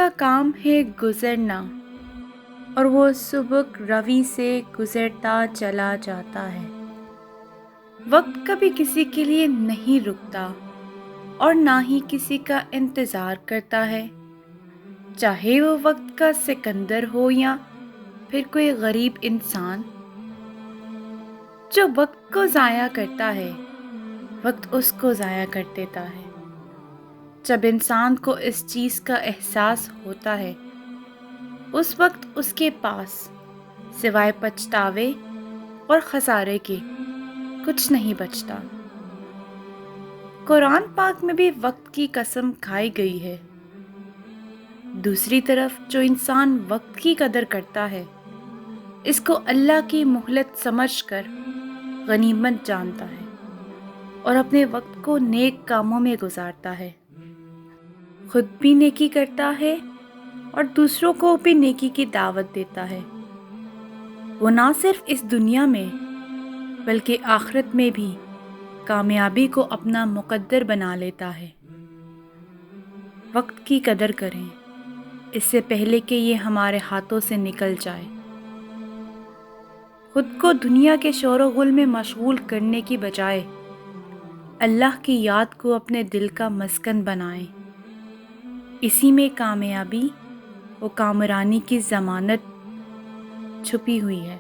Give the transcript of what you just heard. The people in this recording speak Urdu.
کا کام ہے گزرنا، اور وہ سبک روی سے گزرتا چلا جاتا ہے۔ وقت کبھی کسی کے لیے نہیں رکتا اور نہ ہی کسی کا انتظار کرتا ہے، چاہے وہ وقت کا سکندر ہو یا پھر کوئی غریب انسان۔ جو وقت کو ضائع کرتا ہے، وقت اس کو ضائع کر دیتا ہے۔ جب انسان کو اس چیز کا احساس ہوتا ہے، اس وقت اس کے پاس سوائے پچھتاوے اور خسارے کے کچھ نہیں بچتا۔ قرآن پاک میں بھی وقت کی قسم کھائی گئی ہے۔ دوسری طرف جو انسان وقت کی قدر کرتا ہے، اس کو اللہ کی مہلت سمجھ کر غنیمت جانتا ہے اور اپنے وقت کو نیک کاموں میں گزارتا ہے، خود بھی نیکی کرتا ہے اور دوسروں کو بھی نیکی کی دعوت دیتا ہے۔ وہ نہ صرف اس دنیا میں بلکہ آخرت میں بھی کامیابی کو اپنا مقدر بنا لیتا ہے۔ وقت کی قدر کریں اس سے پہلے کہ یہ ہمارے ہاتھوں سے نکل جائے۔ خود کو دنیا کے شور و غل میں مشغول کرنے کی بجائے اللہ کی یاد کو اپنے دل کا مسکن بنائیں۔ اسی میں کامیابی و کامرانی کی ضمانت چھپی ہوئی ہے۔